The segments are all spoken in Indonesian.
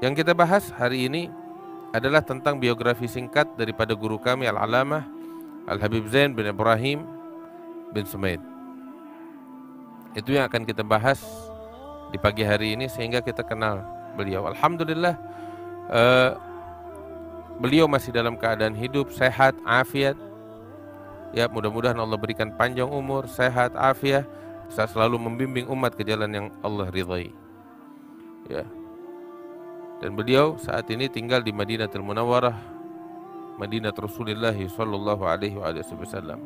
Yang kita bahas hari ini adalah tentang biografi singkat daripada guru kami Al-Alamah Al-Habib Zain bin Ibrahim bin Sumaid. Itu yang akan kita bahas di pagi hari ini sehingga kita kenal beliau. Alhamdulillah, beliau masih dalam keadaan hidup, sehat, afiat. Ya, mudah-mudahan Allah berikan panjang umur, sehat, afiat, bisa selalu membimbing umat ke jalan yang Allah ridhai. Ya. Dan beliau saat ini tinggal di Madinatul Munawwarah, Madinah Rasulullah sallallahu alaihi wasallam.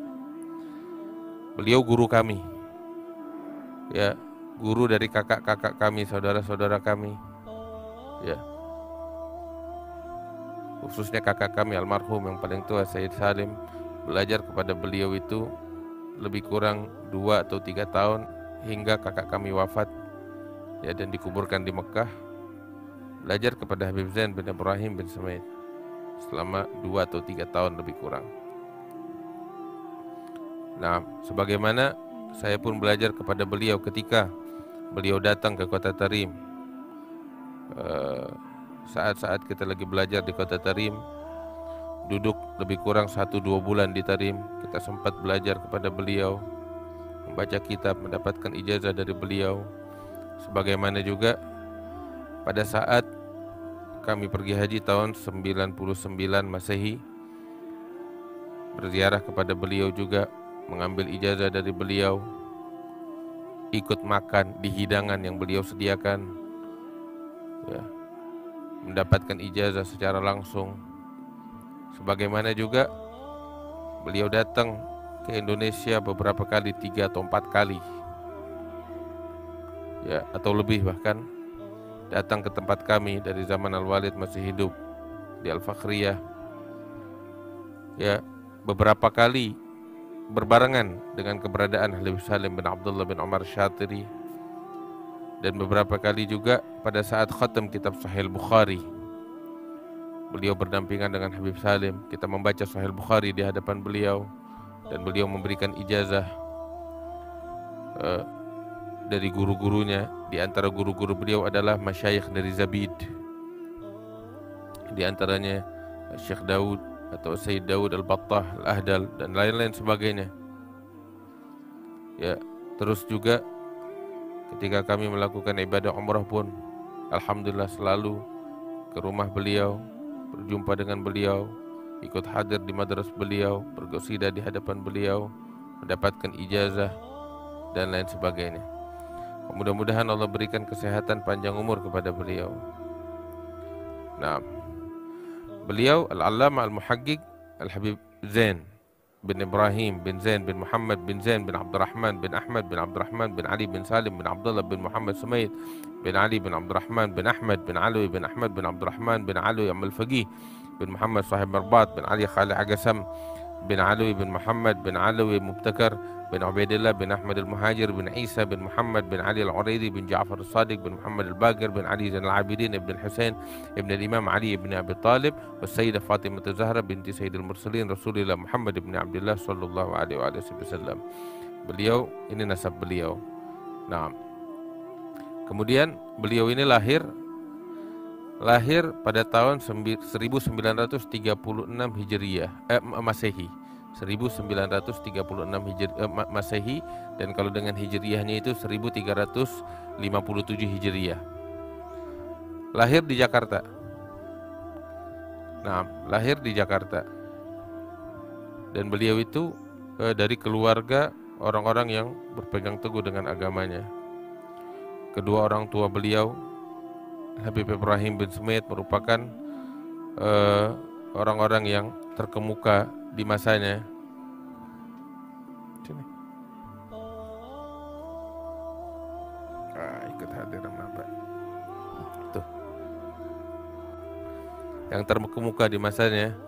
Beliau guru kami. Ya, guru dari kakak-kakak kami, saudara-saudara kami. Ya. Khususnya kakak kami almarhum yang paling tua Sayyid Salim, belajar kepada beliau itu lebih kurang 2 atau 3 tahun hingga kakak kami wafat, ya, dan dikuburkan di Mekah. Belajar kepada Habib Zain bin Ibrahim bin Sumaid selama 2 atau 3 tahun lebih kurang. Nah, sebagaimana saya pun belajar kepada beliau ketika beliau datang ke kota Tarim. Saat-saat kita lagi belajar di kota Tarim, duduk lebih kurang 1-2 bulan di Tarim, kita sempat belajar kepada beliau, membaca kitab, mendapatkan ijazah dari beliau. Sebagaimana juga pada saat kami pergi haji tahun 99 Masehi, berziarah kepada beliau juga, mengambil ijazah dari beliau, ikut makan di hidangan yang beliau sediakan, ya, mendapatkan ijazah secara langsung. Sebagaimana juga beliau datang ke Indonesia beberapa kali, 3 atau 4 kali, ya, atau lebih bahkan, datang ke tempat kami dari zaman Al-Walid masih hidup di Al-Fakhriyah, ya, beberapa kali berbarengan dengan keberadaan Habib Salim bin Abdullah bin Umar Syatiri, dan beberapa kali juga pada saat khatam kitab Sahih Bukhari, beliau berdampingan dengan Habib Salim. Kita membaca Sahih Bukhari di hadapan beliau, dan beliau memberikan ijazah dari guru-gurunya. Di antara guru-guru beliau adalah masyayikh dari Zabid, di antaranya Syekh Daud atau Sayyid Daud Al-Battah Al-Ahdal dan lain-lain sebagainya. Ya, terus juga ketika kami melakukan ibadah umrah pun alhamdulillah selalu ke rumah beliau, berjumpa dengan beliau, ikut hadir di madrasah beliau, berqasidah di hadapan beliau, mendapatkan ijazah dan lain sebagainya. Mudah-mudahan Allah berikan kesehatan panjang umur kepada beliau. Nah, beliau Al-Allamah Al-Muhaqqiq Al-Habib Zain bin Ibrahim bin Zain bin Muhammad bin Zain bin Abdurrahman bin Ahmad bin Abdurrahman bin Ali bin Salim bin Abdullah bin Muhammad Sumaid bin Ali bin Abdurrahman bin Ahmad bin Alwi bin Ahmad bin Abdurrahman bin Alwi Al-Faqih bin Muhammad Sahib Marbat bin Ali Khalid Agasam bin Alwi bin Muhammad bin Alwi Mubtakar bin Ubaidillah bin Ahmad Al-Muhajir bin Isa bin Muhammad bin Ali Al-Uraidi bin Ja'far Al-Sadiq bin Muhammad Al-Baqir bin Ali Zain Al-Abidin ibn Al-Husain ibn Al-Imam Ali ibn Abi Talib wa Sayyidah Fatimah Zahra binti Sayyidil Mursalin Rasulullah Muhammad ibn Abdullah sallallahu alaihi wasallam. Beliau ini nasab beliau. Nah, kemudian beliau ini lahir pada tahun 1936 Hijriyah, Masehi. 1936 Masehi, dan kalau dengan Hijriyahnya itu 1357 Hijriyah. Lahir di Jakarta. Nah, lahir di Jakarta. Dan beliau itu dari keluarga orang-orang yang berpegang teguh dengan agamanya. Kedua orang tua beliau, Habib Ibrahim bin Sumaid, merupakan orang-orang yang terkemuka di masanya. Sini. Ikut hadir apa? Tuh. Yang terkemuka di masanya.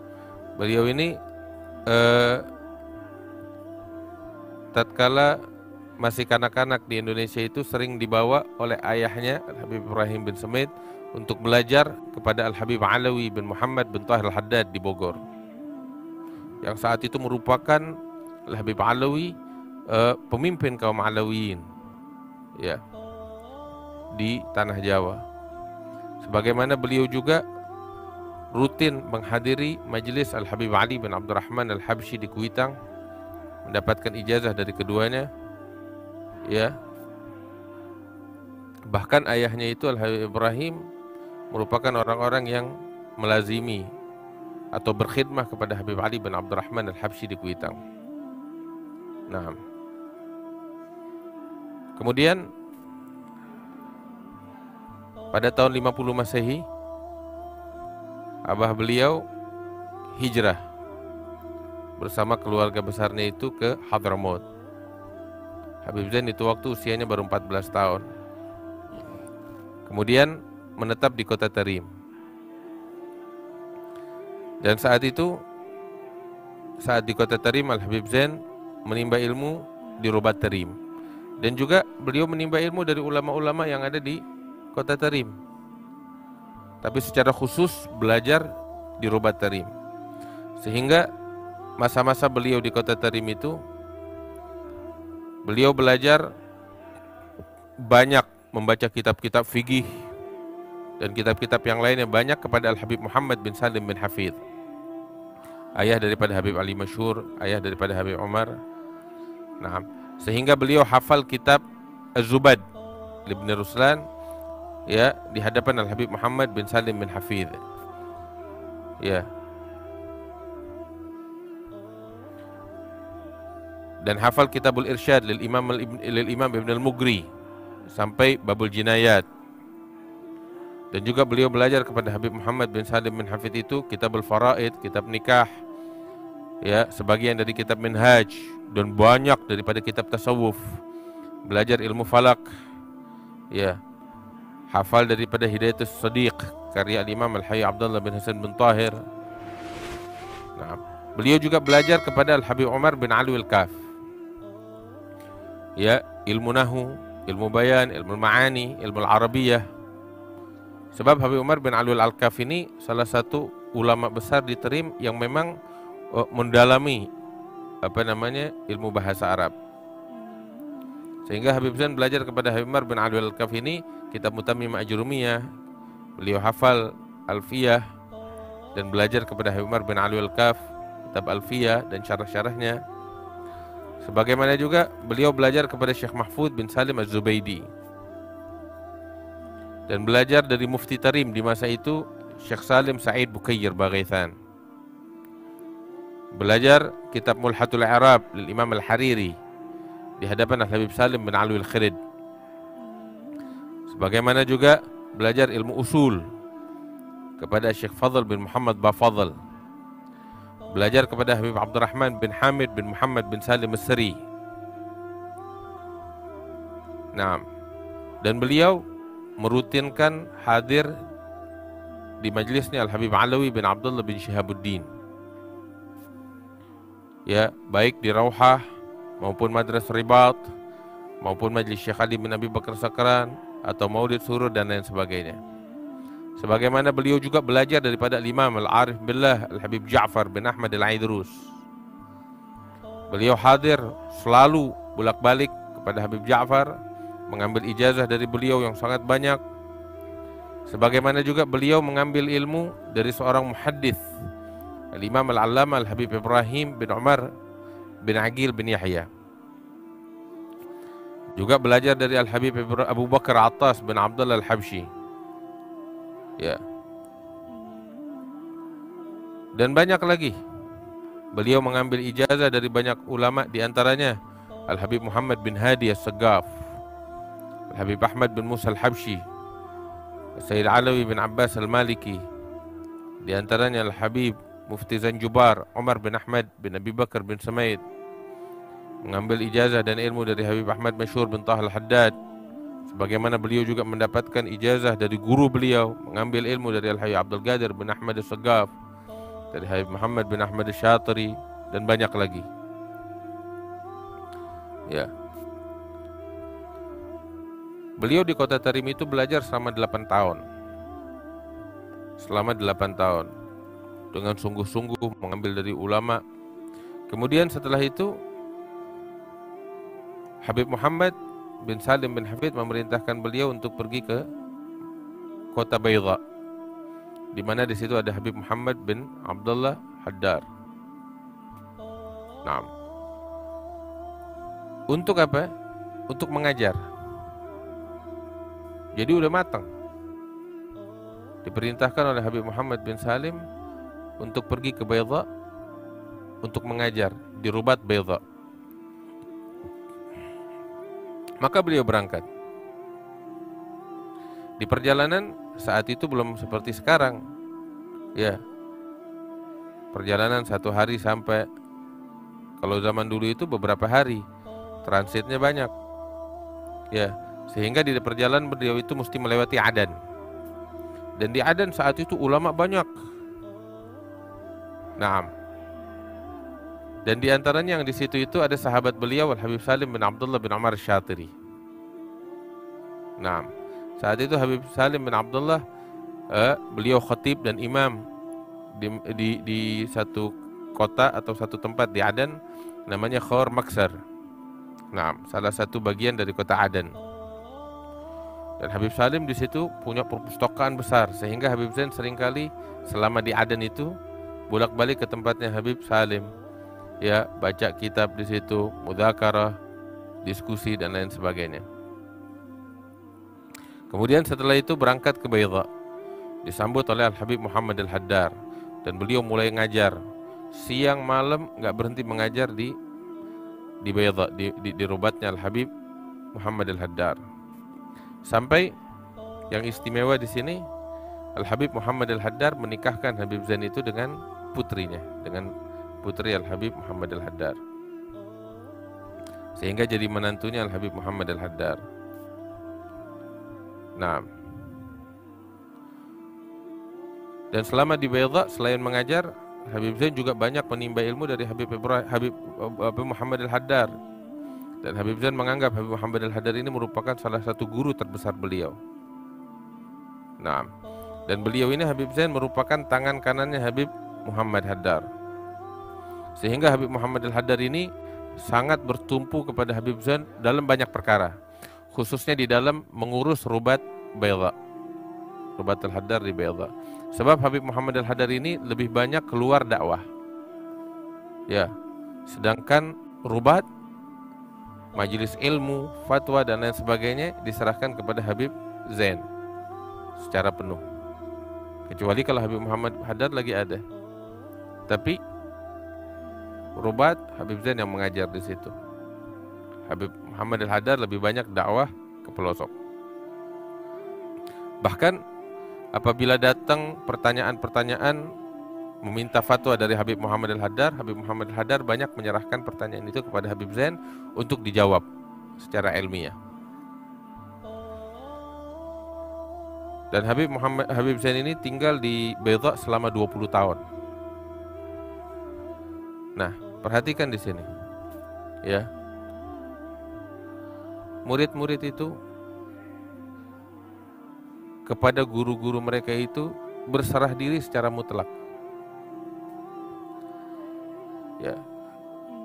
Beliau ini tatkala masih kanak-kanak di Indonesia itu sering dibawa oleh ayahnya Al-Habib Ibrahim bin Sumaid untuk belajar kepada Al-Habib Alawi bin Muhammad bin Tahir Al-Haddad di Bogor, yang saat itu merupakan Al-Habib Alawi pemimpin kaum Alawiyin, ya, di tanah Jawa. Sebagaimana beliau juga rutin menghadiri majelis Al-Habib Ali bin Abdurrahman Al-Habsyi di Kuitang, mendapatkan ijazah dari keduanya. Ya, bahkan ayahnya itu Al-Habib Ibrahim merupakan orang-orang yang melazimi atau berkhidmah kepada Habib Ali bin Abdurrahman Al-Habsyi di Kuitang. Nah, kemudian pada tahun 50 Masehi, abah beliau hijrah bersama keluarga besarnya itu ke Hadramaut. Habib Zain itu waktu usianya baru 14 tahun. Kemudian menetap di kota Tarim. Dan saat itu, saat di kota Tarim, Al-Habib Zain menimba ilmu di Robat Tarim. Dan juga beliau menimba ilmu dari ulama-ulama yang ada di kota Tarim. Tapi secara khusus belajar di Robat Tarim. Sehingga masa-masa beliau di kota Tarim itu, beliau belajar banyak membaca kitab-kitab fikih dan kitab-kitab yang lainnya banyak kepada Al-Habib Muhammad bin Salim bin Hafidh, ayah daripada Habib Ali Masyhur, ayah daripada Habib Umar. Nah, sehingga beliau hafal kitab Az-Zubad Ibn Ruslan, ya, di hadapan Al-Habib Muhammad bin Salim bin Hafidh. Ya. Dan hafal Kitabul Irsyad lil Imam Ibn al-Mughri sampai Babul Jinayat. Dan juga beliau belajar kepada Habib Muhammad bin Salim bin Hafidh itu Kitabul Faraid, kitab nikah, ya, sebagian dari kitab Minhaj, dan banyak daripada kitab tasawuf. Belajar ilmu falak, ya, hafal daripada Hidayatus Shadiq karya Imam Al-Hayy Abdullah bin Hasan bin Tahir. Nah, beliau juga belajar kepada Al-Habib Umar bin Ali Al-Kaf, ya, ilmu nahu, ilmu bayan, ilmu ma'ani, ilmu al-arabiyah. Sebab Habib Umar bin Ali Al-Kaf ini salah satu ulama besar di Tarim yang memang mendalami ilmu bahasa Arab. Sehingga Habib Zain belajar kepada Habib Umar bin Ali Al-Kaf ini kitab Mutammim Ajrumiyah, beliau hafal Alfiyah, dan belajar kepada Habib Umar bin Ali Al-Kaf kitab Alfiyah dan syarah-syarahnya. Sebagaimana juga beliau belajar kepada Syekh Mahfud bin Salim Az-Zubaidi, dan belajar dari Mufti Tarim di masa itu Syekh Salim Sa'id Bukayyir Baghaithan. Belajar kitab Mulhatul I'rab lil Imam Al-Hariri di hadapan Al-Habib Salim bin Ali Al-Khirid. Sebagaimana juga belajar ilmu usul kepada Syekh Fadl bin Muhammad Bafadl. Belajar kepada Habib Abdurrahman bin Hamid bin Muhammad bin Salim As-Sari. Nah, dan beliau merutinkan hadir di majlisnya Al-Habib Alawi bin Abdullah bin Syihabuddin, ya, baik di Rauhah maupun Madras Ribat maupun majlis Syekh Ali bin Abi Bakar Sakran atau Maulid Surur dan lain sebagainya. Sebagaimana beliau juga belajar daripada Imam Al-Arif Billah Al-Habib Ja'far bin Ahmad Al-Aidrus. Beliau hadir selalu bolak-balik kepada Habib Ja'far, mengambil ijazah dari beliau yang sangat banyak. Sebagaimana juga beliau mengambil ilmu dari seorang muhaddits, Al-Imam Al-Allamah Al-Habib Ibrahim bin Umar bin Aqil bin Yahya. Juga belajar dari Al-Habib Abu Bakar Attas bin Abdullah Al-Habsyi, ya, dan banyak lagi. Beliau mengambil ijazah dari banyak ulama, diantaranya Al-Habib Muhammad bin Hadi As-Saggaf, Al-Habib Ahmad bin Musa Al-Habsyi, Sayyid Alawi bin Abbas Al-Maliki, diantaranya Al-Habib Mufti Zanjubar Umar bin Ahmad bin Abi Bakar bin Samaid. Mengambil ijazah dan ilmu dari Habib Ahmad Masyhur bin Taha Al-Haddad. Sebagaimana beliau juga mendapatkan ijazah dari guru beliau, mengambil ilmu dari Al-Hayy Abdul Qadir bin Ahmad As-Saggaf, dari Habib Muhammad bin Ahmad Asy-Syatiri, dan banyak lagi. Ya. Beliau di kota Tarim itu belajar selama 8 tahun. Selama 8 tahun. Dengan sungguh-sungguh mengambil dari ulama. Kemudian setelah itu Habib Muhammad bin Salim bin Hafidh memerintahkan beliau untuk pergi ke kota Baydha, di mana di situ ada Habib Muhammad bin Abdullah Haddar. Nah, untuk apa? Untuk mengajar. Jadi udah matang. Diperintahkan oleh Habib Muhammad bin Salim untuk pergi ke Baydha untuk mengajar di Rubat Baydha. Maka beliau berangkat. Di perjalanan saat itu belum seperti sekarang, ya. Perjalanan 1 hari sampai, kalau zaman dulu itu beberapa hari, transitnya banyak, ya. Sehingga di perjalanan beliau itu mesti melewati Adan. Dan di Adan saat itu ulama banyak. Naam. Dan di antaranya yang di situ itu ada sahabat beliau Al Habib Salim bin Abdullah bin Umar Syatiri. Naam. Saat itu Habib Salim bin Abdullah beliau khatib dan imam di satu kota atau satu tempat di Adan namanya Khor Maksar. Naam, salah satu bagian dari kota Adan. Dan Habib Salim di situ punya perpustakaan besar, sehingga Habib Zain seringkali selama di Adan itu bolak-balik ke tempatnya Habib Salim, ya, baca kitab di situ, mudzakarah, diskusi dan lain sebagainya. Kemudian setelah itu berangkat ke Baydha, disambut oleh Al Habib Muhammad Al Haddar, dan beliau mulai ngajar siang malam, nggak berhenti mengajar di Baydha, di rubatnya Al Habib Muhammad Al Haddar. Sampai yang istimewa di sini, Al Habib Muhammad Al Haddar menikahkan Habib Zain itu dengan putrinya, dengan putri Al Habib Muhammad Al Haddar, sehingga jadi menantunya Al Habib Muhammad Al Haddar. Nah, dan selama di Baydha selain mengajar, Habib Zain juga banyak menimba ilmu dari Habib Muhammad Al Haddar. Dan Habib Zain menganggap Habib Muhammad Al Haddar ini merupakan salah satu guru terbesar beliau. Nah, dan beliau ini Habib Zain merupakan tangan kanannya Habib Muhammad Haddar. Sehingga Habib Muhammad Al Haddar ini sangat bertumpu kepada Habib Zain dalam banyak perkara, khususnya di dalam mengurus Rubat Baydha, Rubat Al Haddar di Baydha. Sebab Habib Muhammad Al Haddar ini lebih banyak keluar dakwah, ya, sedangkan Rubat, majelis ilmu, fatwa dan lain sebagainya diserahkan kepada Habib Zain secara penuh. Kecuali kalau Habib Muhammad Haddar lagi ada. Tapi Rubat, Habib Zain yang mengajar di situ. Habib Muhammad Al Haddar lebih banyak dakwah ke pelosok. Bahkan apabila datang pertanyaan-pertanyaan meminta fatwa dari Habib Muhammad Al Haddar, Habib Muhammad Al Haddar banyak menyerahkan pertanyaan itu kepada Habib Zain untuk dijawab secara ilmiah. Dan Habib Zain ini tinggal di Baydha selama 20 tahun. Nah, perhatikan di sini, ya. Murid-murid itu kepada guru-guru mereka itu berserah diri secara mutlak. Ya.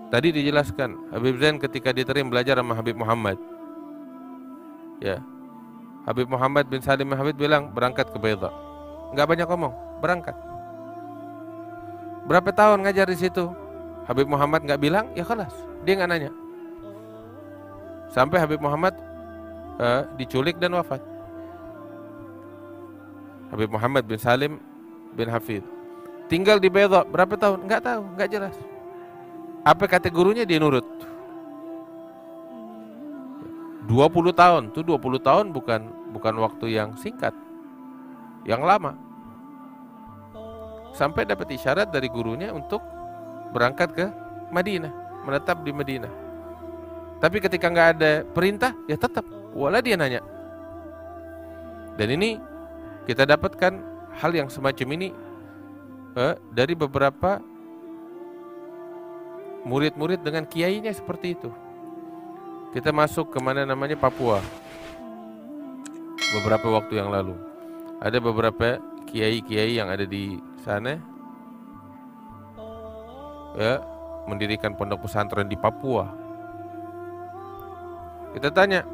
Tadi dijelaskan Habib Zain ketika diterima belajar sama Habib Muhammad, ya, Habib Muhammad bin Salim Habib bilang berangkat ke Baydha. Nggak banyak ngomong, berangkat. Berapa tahun ngajar di situ? Habib Muhammad nggak bilang, ya kelas, dia nggak nanya. Sampai Habib Muhammad diculik dan wafat. Habib Muhammad bin Salim bin Hafid tinggal di Baydha berapa tahun? Nggak tahu, nggak jelas. Apa kata gurunya dia nurut. 20 tahun, tuh 20 tahun bukan waktu yang singkat, yang lama. Sampai dapat isyarat dari gurunya untuk berangkat ke Madinah, menetap di Madinah. Tapi ketika nggak ada perintah, ya tetap, wala dia nanya. Dan ini kita dapatkan hal yang semacam ini dari beberapa murid-murid dengan kiainya seperti itu. Kita masuk ke mana namanya Papua beberapa waktu yang lalu. Ada beberapa kiai-kiai yang ada di sana, ya, mendirikan pondok pesantren di Papua. Kita tanya,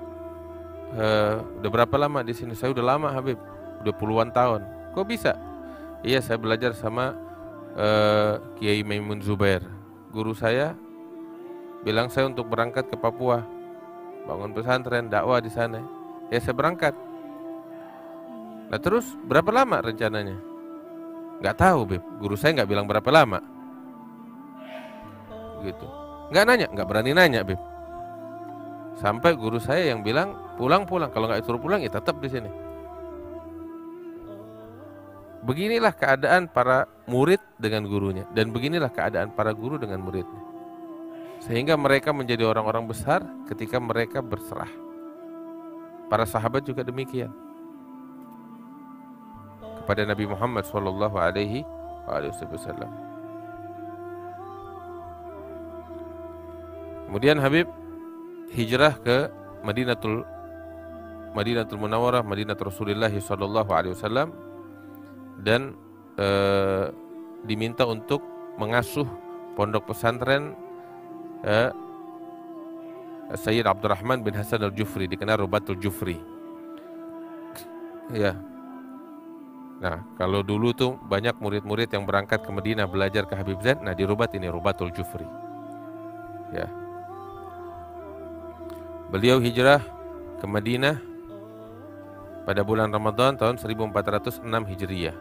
udah berapa lama di sini? Saya udah lama Habib, udah puluhan tahun. Kok bisa? Iya, saya belajar sama Kiai Maimun Zubair. Guru saya bilang saya untuk berangkat ke Papua, bangun pesantren, dakwah di sana. Ya saya berangkat. Nah terus berapa lama rencananya? Nggak tahu, Beb. Guru saya nggak bilang berapa lama. Gitu. Nggak nanya, nggak berani nanya, Beb. Sampai guru saya yang bilang pulang-pulang. Kalau nggak disuruh pulang ya tetap di sini. Beginilah keadaan para murid dengan gurunya, dan beginilah keadaan para guru dengan muridnya. Sehingga mereka menjadi orang-orang besar ketika mereka berserah. Para sahabat juga demikian kepada Nabi Muhammad sallallahu alaihi wasallam. Kemudian Habib hijrah ke Madinatul Munawwarah, Madinah Rasulullah sallallahu alaihi wasallam, dan diminta untuk mengasuh pondok pesantren Sayyid Abdurrahman bin Hasan al-Jufri, dikenal Rubatul Jufri. Ya. Nah, kalau dulu tuh banyak murid-murid yang berangkat ke Madinah belajar ke Habib Zain, nah di Rubat ini Rubatul Jufri. Ya. Beliau hijrah ke Madinah pada bulan Ramadan tahun 1406 Hijriyah.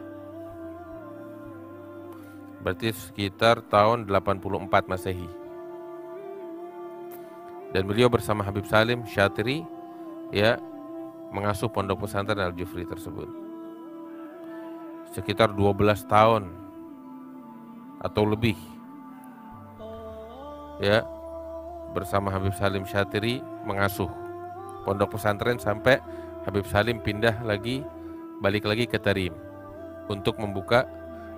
Berarti sekitar tahun 84 Masehi. Dan beliau bersama Habib Salim Syatiri ya mengasuh pondok pesantren Al-Jufri tersebut. Sekitar 12 tahun atau lebih. Ya, bersama Habib Salim Syatiri mengasuh pondok pesantren sampai Habib Salim balik lagi ke Tarim untuk membuka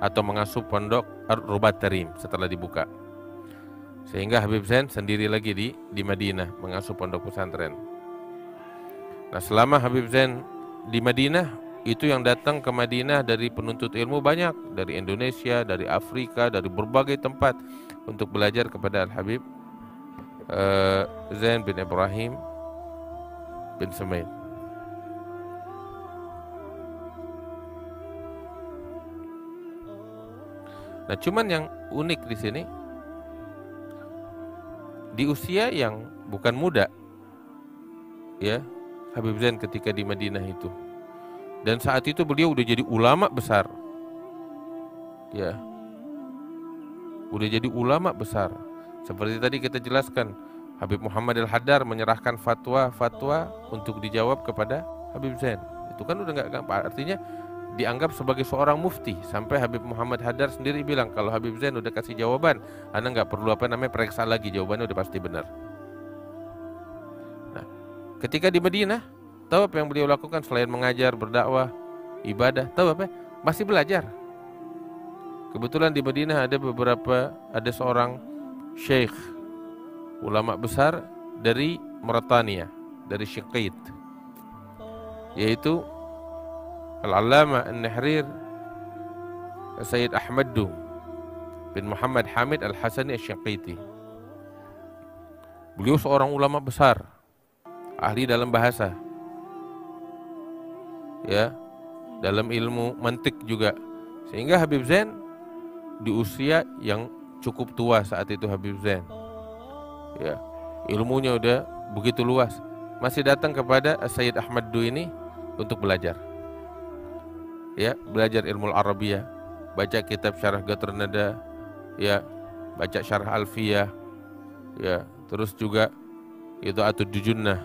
atau mengasuh pondok Rubat Tarim setelah dibuka. Sehingga Habib Zain sendiri lagi di Madinah mengasuh pondok pesantren. Nah, selama Habib Zain di Madinah, itu yang datang ke Madinah dari penuntut ilmu banyak, dari Indonesia, dari Afrika, dari berbagai tempat untuk belajar kepada Al-Habib Zain bin Ibrahim bin Sumail. Nah, cuman yang unik di sini, di usia yang bukan muda, ya, Habib Zain ketika di Madinah itu, dan saat itu beliau udah jadi ulama besar, ya, udah jadi ulama besar. Seperti tadi kita jelaskan, Habib Muhammad Al-Haddar menyerahkan fatwa untuk dijawab kepada Habib Zain. Itu kan udah nggak gampang, artinya dianggap sebagai seorang mufti. Sampai Habib Muhammad Haddar sendiri bilang, kalau Habib Zain udah kasih jawaban, Anda nggak perlu periksa lagi, jawabannya udah pasti benar. Nah, ketika di Madinah, tahu apa yang beliau lakukan selain mengajar, berdakwah, ibadah? Tahu apa? Masih belajar. Kebetulan di Madinah ada seorang syekh, ulama besar dari Mauritania, dari Syiqit, yaitu Al-Allamah An-Nahrir Sayyid Ahmad bin Muhammad Hamid Al-Hasani Asy-Syiqiti. Beliau seorang ulama besar, ahli dalam bahasa, ya, dalam ilmu mantik juga. Sehingga Habib Zain di usia yang cukup tua saat itu, Habib Zain, ya, ilmunya udah begitu luas, masih datang kepada Sayyid Ahmad ini untuk belajar. Ya, belajar ilmu Arabiyah, baca kitab Syarah Qatrun Nada, ya, baca Syarah Alfiyah, ya, terus juga itu At-Dujunnah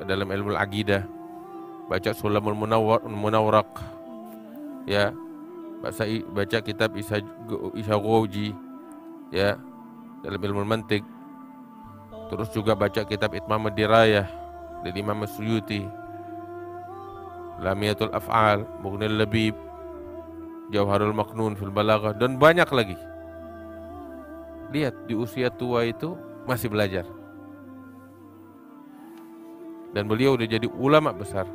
dalam ilmu Aqidah, baca Sulamul Munawwaraq, ya, baca kitab Isa Ghawji, ya, dalam ilmu mantik, terus juga baca kitab Itmam ad-Dirayah dari Imam Suyuti, Lamiyatul Af'al, Mughnil Labib, Jawharul Maknun fil Balaghah, dan banyak lagi. Lihat, di usia tua itu masih belajar. Dan beliau udah jadi ulama besar.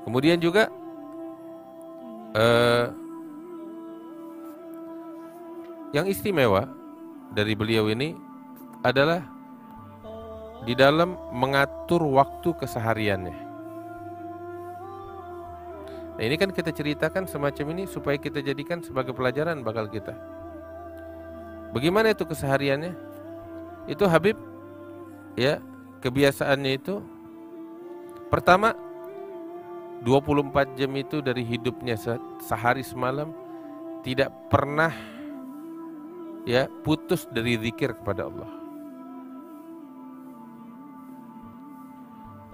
Kemudian juga yang istimewa dari beliau ini adalah di dalam mengatur waktu kesehariannya. Nah, ini kan kita ceritakan semacam ini supaya kita jadikan sebagai pelajaran bakal kita. Bagaimana itu kesehariannya? Itu Habib, ya, kebiasaannya itu pertama 24 jam itu dari hidupnya sehari semalam tidak pernah, ya, putus dari zikir kepada Allah.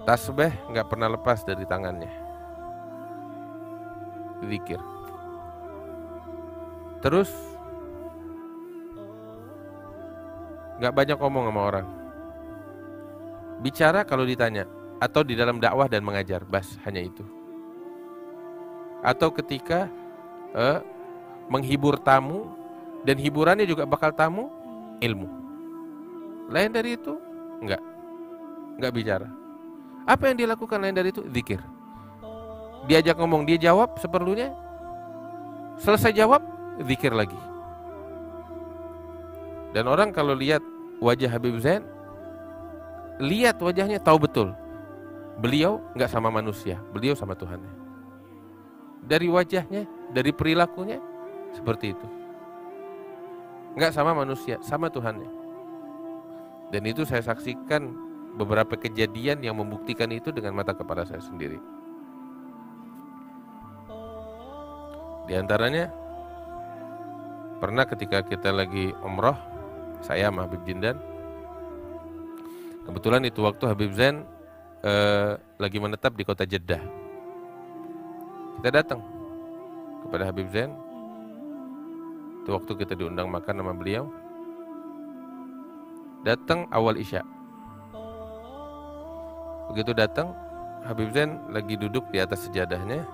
Tasbih nggak pernah lepas dari tangannya. Zikir. Terus nggak banyak ngomong sama orang. Bicara kalau ditanya, atau di dalam dakwah dan mengajar, bas, hanya itu. Atau ketika menghibur tamu, dan hiburannya juga bakal tamu, ilmu. Lain dari itu enggak bicara. Apa yang dia lakukan lain dari itu? Zikir. Diajak ngomong, dia jawab seperlunya. Selesai jawab, zikir lagi. Dan orang kalau lihat wajah Habib Zain, lihat wajahnya tahu betul beliau enggak sama manusia, beliau sama Tuhannya. Dari wajahnya, dari perilakunya seperti itu. Enggak sama manusia, sama Tuhannya. Dan itu saya saksikan beberapa kejadian yang membuktikan itu dengan mata kepala saya sendiri. Di antaranya, pernah ketika kita lagi umroh, saya sama Habib Jindan, kebetulan itu waktu Habib Zain lagi menetap di kota Jeddah. Kita datang kepada Habib Zain. Itu waktu kita diundang makan sama beliau. Datang awal Isya. Begitu datang, Habib Zain lagi duduk di atas sejadahnya.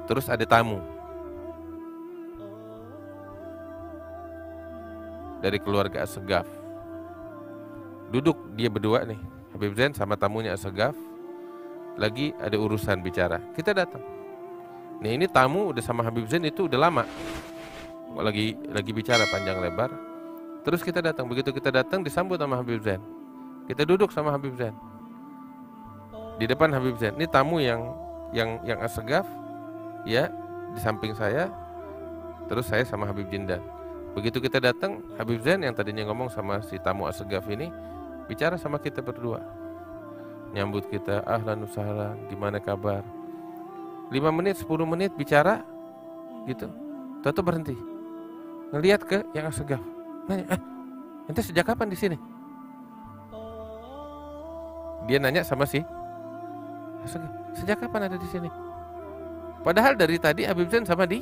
Terus ada tamu dari keluarga As-Segaf. Duduk dia berdua nih, Habib Zain sama tamunya As-Segaf. Lagi ada urusan bicara. Kita datang. Nah, ini tamu udah sama Habib Zain itu udah lama. Lagi bicara panjang lebar. Terus kita datang. Begitu kita datang disambut sama Habib Zain. Kita duduk sama Habib Zain. Di depan Habib Zain. Ini tamu yang As-Segaf, ya, di samping saya. Terus saya sama Habib Jindan. Begitu kita datang, Habib Zain yang tadinya ngomong sama si tamu As-Segaf ini bicara sama kita berdua. Nyambut kita, ahlan usahlan, gimana kabar. 5 menit, 10 menit bicara gitu. Tahu berhenti. Ngelihat ke yang As-Segaf. Nanya, ente sejak kapan di sini? Dia nanya sama si As-Segaf, sejak kapan ada di sini? Padahal dari tadi Habib Zain sama dia.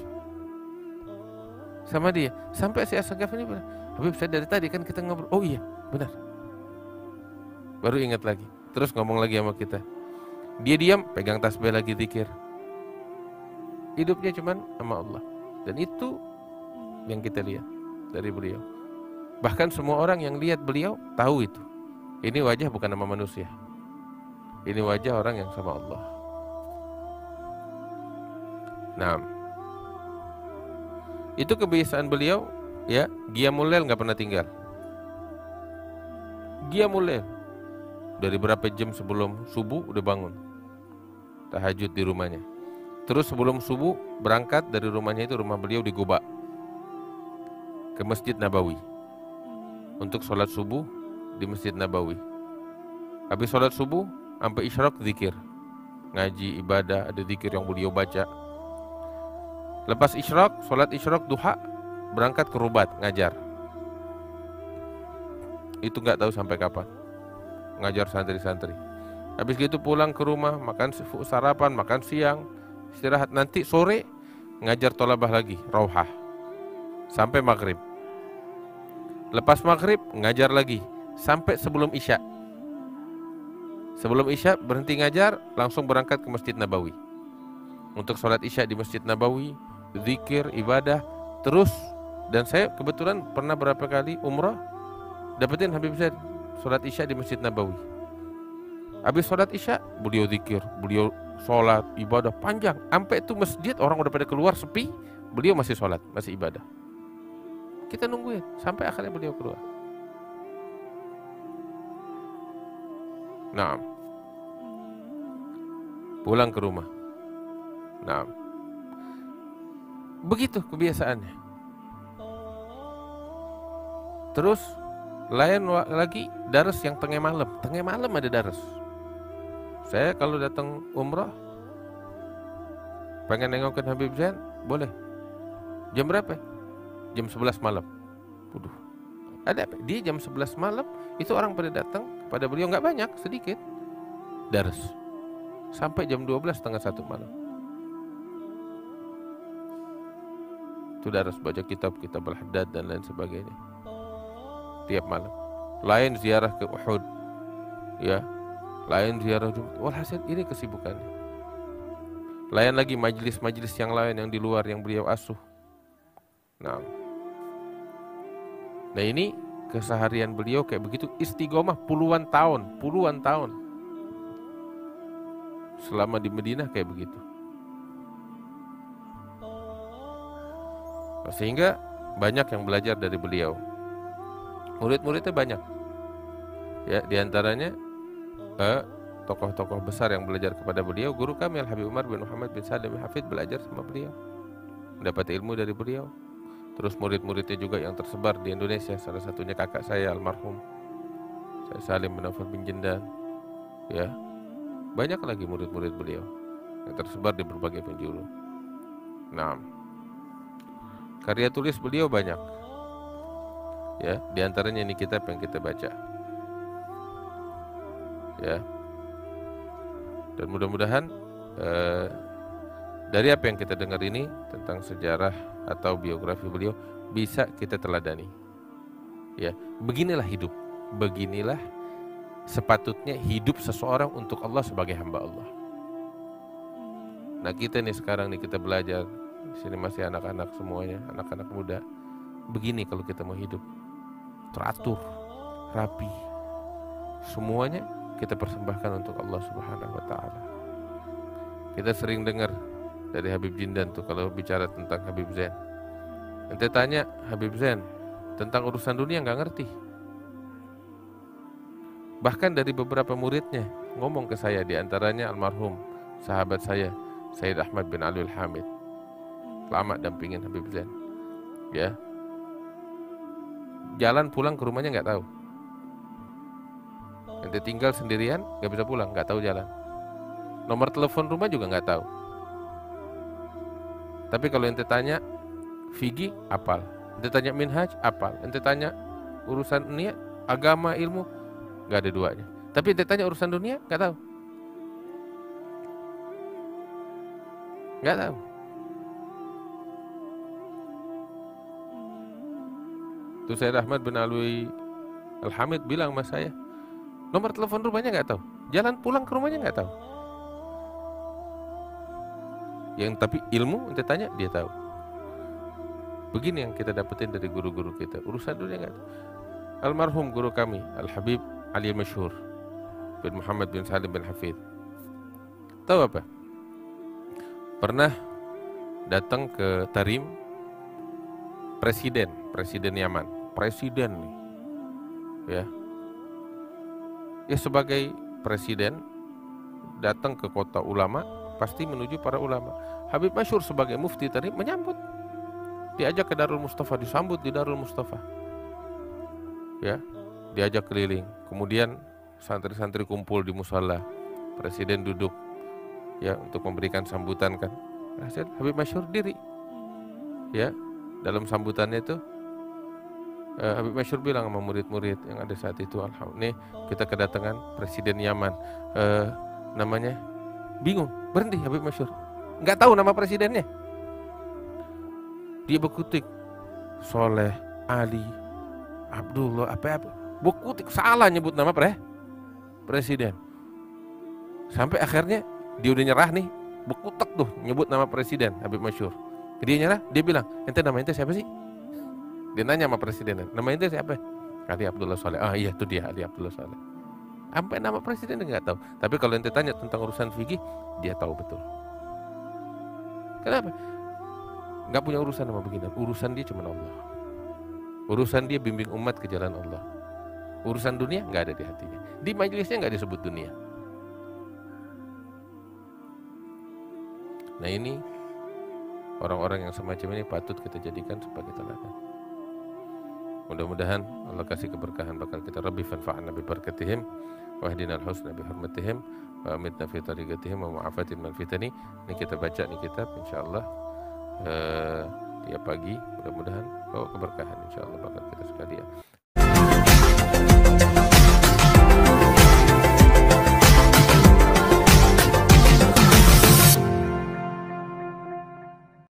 Sampai si As-Segaf ini bilang, Habib, saya dari tadi kan kita ngobrol. Oh iya, benar. Baru ingat lagi. Terus ngomong lagi sama kita. Dia diam, pegang tasbih lagi zikir. Hidupnya cuman sama Allah. Dan itu yang kita lihat dari beliau. Bahkan semua orang yang lihat beliau tahu itu. Ini wajah bukan nama manusia. Ini wajah orang yang sama Allah. Nah, itu kebiasaan beliau, ya, Qiyamul Lail nggak pernah tinggal. Qiyamul Lail. Dari berapa jam sebelum subuh udah bangun tahajud di rumahnya. Terus sebelum subuh berangkat dari rumahnya, itu rumah beliau di Goba, ke Masjid Nabawi untuk sholat subuh di Masjid Nabawi. Habis sholat subuh sampai isyraq zikir, ngaji, ibadah, ada zikir yang beliau baca. Lepas isyraq, sholat isyraq duha, berangkat ke Rubat ngajar. Itu nggak tahu sampai kapan ngajar santri-santri. Habis gitu pulang ke rumah, makan sarapan, makan siang, istirahat, nanti sore ngajar tolabah lagi, rauhah sampai maghrib. Lepas maghrib ngajar lagi sampai sebelum isya. Sebelum isya berhenti ngajar, langsung berangkat ke Masjid Nabawi untuk sholat isya di Masjid Nabawi, zikir, ibadah terus. Dan saya kebetulan pernah berapa kali umrah dapetin Habib Zain sholat isya di Masjid Nabawi. Habis sholat isya beliau zikir, beliau sholat ibadah panjang, sampai itu masjid orang udah pada keluar sepi, beliau masih sholat, masih ibadah. Kita nungguin sampai akhirnya beliau keluar. Nah, pulang ke rumah. Nah, begitu kebiasaannya. Terus lain lagi daras yang tengah malam. Tengah malam ada daras. Saya kalau datang umrah pengen nengokin Habib Zain, boleh. Jam berapa? Jam 11 malam. Waduh. Ada apa? Dia jam 11 malam itu orang pada datang kepada beliau, nggak banyak, sedikit. Daras. Sampai jam 12 setengah 1 malam. Itu daras, baca kitab Al-Haddad dan lain sebagainya. Tiap malam. Lain ziarah ke Uhud. Ya. Lain ziarah Jumat. Walhasil ini kesibukannya. Lain lagi majelis-majelis yang lain yang di luar yang beliau asuh. Nah ini keseharian beliau kayak begitu, istiqomah puluhan tahun. Selama di Madinah kayak begitu. Sehingga banyak yang belajar dari beliau. Murid-muridnya banyak. Ya, diantaranya tokoh-tokoh besar yang belajar kepada beliau. Guru kami Al-Habib Umar bin Muhammad bin Salim Al-Hafidh belajar sama beliau, mendapat ilmu dari beliau. Terus murid-muridnya juga yang tersebar di Indonesia, salah satunya kakak saya almarhum saya Salim bin Affan bin Jindan. Ya, banyak lagi murid-murid beliau yang tersebar di berbagai penjuru. Nah, karya tulis beliau banyak. Ya, diantaranya ini kitab yang kita baca. Ya, dan mudah-mudahan dari apa yang kita dengar ini tentang sejarah atau biografi beliau bisa kita teladani. Ya, beginilah hidup. Beginilah sepatutnya hidup seseorang untuk Allah sebagai hamba Allah. Nah, kita nih sekarang nih kita belajar. Di sini masih anak-anak semuanya, anak-anak muda. Begini kalau kita mau hidup. Teratur, rapi. Semuanya kita persembahkan untuk Allah Subhanahu wa taala. Kita sering dengar dari Habib Jindan tuh kalau bicara tentang Habib Zain. Nanti tanya Habib Zain tentang urusan dunia nggak ngerti. Bahkan dari beberapa muridnya ngomong ke saya, diantaranya almarhum sahabat saya Sayyid Ahmad bin Ali Al-Hamid, lama dampingin Habib Zain. Ya, jalan pulang ke rumahnya nggak tahu. Nanti tinggal sendirian nggak bisa pulang, nggak tahu jalan. Nomor telepon rumah juga nggak tahu. Tapi kalau ente tanya fikih apal, ente tanya minhaj apal, ente tanya urusan ini agama ilmu nggak ada duanya. Tapi ente tanya urusan dunia nggak tahu, nggak tahu. Tuh Sayyid Ahmad bin Alwi Al-Hamid bilang sama saya, nomor telepon rumahnya nggak tahu, jalan pulang ke rumahnya nggak tahu. Yang tapi ilmu ente tanya dia tahu. Begini yang kita dapetin dari guru-guru kita. Urusan dunia nggak tahu. Almarhum guru kami Al-Habib Ali Masyhur bin Muhammad bin Salim bin Hafidh, tahu apa? Pernah datang ke Tarim presiden Yaman, presiden nih, ya sebagai presiden datang ke kota ulama pasti menuju para ulama. Habib Masyhur sebagai mufti Tarim menyambut, diajak ke Darul Mustafa, disambut di Darul Mustafa, ya, diajak keliling. Kemudian santri-santri kumpul di musala, presiden duduk, ya, untuk memberikan sambutan kan. Habib Masyhur diri, ya, dalam sambutannya itu Habib Masyhur bilang sama murid-murid yang ada saat itu, alhamdulillah kita kedatangan presiden Yaman, namanya bingung, berhenti Habib Masyhur, nggak tahu nama presidennya. Dia berkutik Soleh, Ali, Abdullah, apa berkutik, salah nyebut nama presiden. Sampai akhirnya dia udah nyerah nih, berkutek tuh nyebut nama presiden Habib Masyhur. Dia nyerah, dia bilang, ente nama ente siapa sih? Dia nanya sama presiden, nama ente siapa? Ali Abdullah Soleh. Ah iya, itu dia Ali Abdullah Soleh. Sampai nama presiden dia nggak tahu. Tapi kalau ente tanya tentang urusan fikih, dia tahu betul. Kenapa? Nggak punya urusan sama begini. Urusan dia cuma Allah. Urusan dia bimbing umat ke jalan Allah. Urusan dunia nggak ada di hatinya. Di majelisnya nggak disebut dunia. Nah ini orang-orang yang semacam ini patut kita jadikan sebagai teladan. Mudah-mudahan Allah kasih keberkahan bakal kita. Rabbi fanfa'na bi barakatihim wahdinal husna bi hurmatihim wa amitna fi tariqatihim wa mu'afatin minal fitani. Ini kita baca nih kitab insyaallah tiap pagi, mudah-mudahan bawa keberkahan insyaallah bakal kita sekalian.